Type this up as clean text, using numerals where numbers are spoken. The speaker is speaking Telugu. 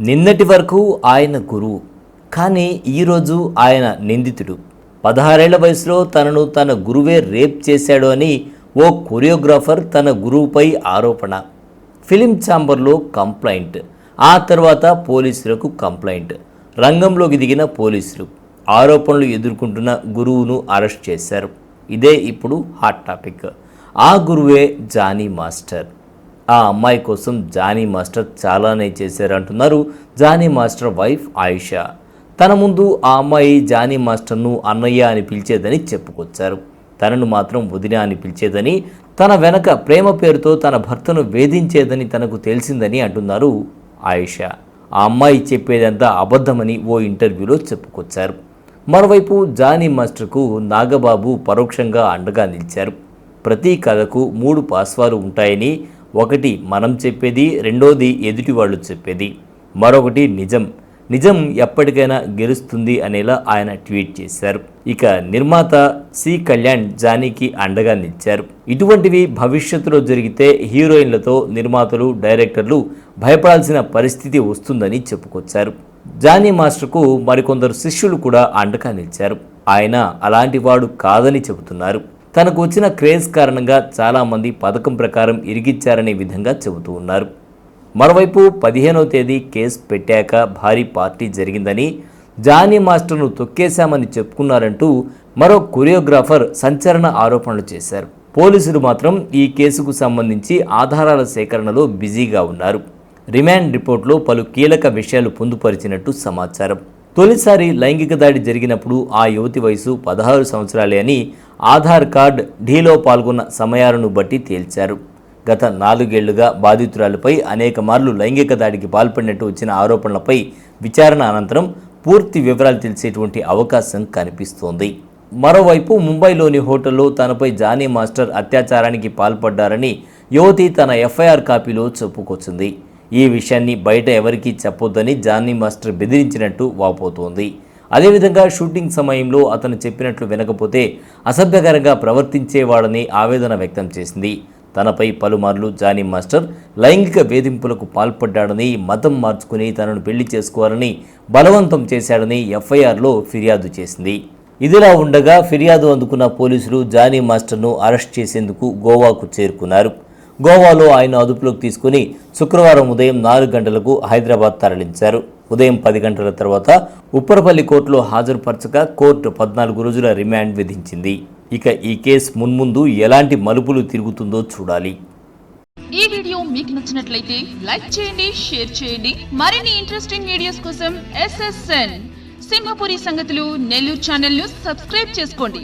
నిన్నటి వరకు ఆయన గురువు, కానీ ఈరోజు ఆయన నిందితుడు. 16 ఏళ్ల వయసులో తనను తన గురువే రేప్ చేశాడు అని ఓ కొరియోగ్రాఫర్ తన గురువుపై ఆరోపణ. ఫిలిం ఛాంబర్లో కంప్లైంట్, ఆ తర్వాత పోలీసులకు కంప్లైంట్. రంగంలోకి దిగిన పోలీసులు ఆరోపణలు ఎదుర్కొంటున్న గురువును అరెస్ట్ చేశారు. ఇదే ఇప్పుడు హాట్ టాపిక్. ఆ గురువే జానీ మాస్టర్. ఆ అమ్మాయి కోసం జానీ మాస్టర్ చాలానే చేశారంటున్నారు జానీ మాస్టర్ వైఫ్ ఆయిషా. తన ముందు ఆ అమ్మాయి జానీ మాస్టర్ను అన్నయ్య అని పిలిచేదని చెప్పుకొచ్చారు. తనను మాత్రం వదిన అని పిలిచేదని, తన వెనక ప్రేమ పేరుతో తన భర్తను వేధించేదని తనకు తెలిసిందని అంటున్నారు ఆయిషా. ఆ అమ్మాయి చెప్పేదంతా అబద్ధమని ఓ ఇంటర్వ్యూలో చెప్పుకొచ్చారు. మరోవైపు జానీ మాస్టర్కు నాగబాబు పరోక్షంగా అండగా నిలిచారు. ప్రతి కథకు 3 పాస్వాలు ఉంటాయని, ఒకటి మనం చెప్పేది, రెండోది ఎదుటి వాళ్ళు చెప్పేది, మరొకటి నిజం. నిజం ఎప్పటికైనా గెలుస్తుంది అనేలా ఆయన ట్వీట్ చేశారు. ఇక నిర్మాత సి కళ్యాణ్ జానీకి అండగా నిలిచారు. ఇటువంటివి భవిష్యత్తులో జరిగితే హీరోయిన్లతో నిర్మాతలు, డైరెక్టర్లు భయపడాల్సిన పరిస్థితి వస్తుందని చెప్పుకొచ్చారు. జానీ మాస్టర్కు మరికొందరు శిష్యులు కూడా అండగా నిలిచారు. ఆయన అలాంటి వాడు కాదని చెబుతున్నారు. తనకు వచ్చిన క్రేజ్ కారణంగా చాలామంది పథకం ప్రకారం ఇరిగిచ్చారనే విధంగా చెబుతూ ఉన్నారు. మరోవైపు 15వ తేదీ కేసు పెట్టాక భారీ పార్టీ జరిగిందని, జానీ మాస్టర్ను తొక్కేశామని చెప్పుకున్నారంటూ మరో కొరియోగ్రాఫర్ సంచలన ఆరోపణలు చేశారు. పోలీసులు మాత్రం ఈ కేసుకు సంబంధించి ఆధారాల సేకరణలో బిజీగా ఉన్నారు. రిమాండ్ రిపోర్ట్లో పలు కీలక విషయాలు పొందుపరిచినట్టు సమాచారం. తొలిసారి లైంగిక దాడి జరిగినప్పుడు ఆ యువతి వయసు 16 సంవత్సరాలే అని ఆధార్ కార్డ్ ఢీలో పాల్గొన్న సమయాలను బట్టి తేల్చారు. గత 4 ఏళ్లుగా బాధితురాలపై అనేక మార్లు లైంగిక దాడికి పాల్పడినట్టు వచ్చిన ఆరోపణలపై విచారణ అనంతరం పూర్తి వివరాలు తెలిసేటువంటి అవకాశం కనిపిస్తోంది. మరోవైపు ముంబైలోని హోటల్లో తనపై జానీ మాస్టర్ అత్యాచారానికి పాల్పడ్డారని యువతి తన ఎఫ్ఐఆర్ కాపీలో చెప్పుకొచ్చింది. ఈ విషయాన్ని బయట ఎవరికీ చెప్పొద్దని జానీ మాస్టర్ బెదిరించినట్టు వాపోతోంది. అదేవిధంగా షూటింగ్ సమయంలో అతను చెప్పినట్లు వినకపోతే అసభ్యకరంగా ప్రవర్తించేవాడని ఆవేదన వ్యక్తం చేసింది. తనపై పలుమార్లు జానీ మాస్టర్ లైంగిక వేధింపులకు పాల్పడ్డాడని, మతం మార్చుకుని తనను పెళ్లి చేసుకోవాలని బలవంతం చేశాడని ఎఫ్ఐఆర్లో ఫిర్యాదు చేసింది. ఇదిలా ఉండగా ఫిర్యాదు అందుకున్న పోలీసులు జానీ మాస్టర్ను అరెస్ట్ చేసేందుకు గోవాకు చేరుకున్నారు. గోవాలో ఆయన అదుపులోకి తీసుకుని శుక్రవారం ఉదయం 4 గంటలకు హైదరాబాద్ తరలించారు. ఉదయం 10 గంటల తర్వాత ఉప్పరపల్లి కోర్టులో హాజరుపరచగా కోర్టు 14 రోజుల రిమాండ్ విధించింది. ఇక ఈ కేసు మున్ముందు ఎలాంటి మలుపులు తిరుగుతుందో చూడాలి. ఈ వీడియో మీకు నచ్చినట్లయితే లైక్ చేయండి, షేర్ చేయండి. మరిన్ని ఇంట్రెస్టింగ్ వీడియోస్ కోసం SSN సింహపురి సంగతులు నెల్లూరు ఛానల్ ను సబ్స్క్రైబ్ చేసుకోండి.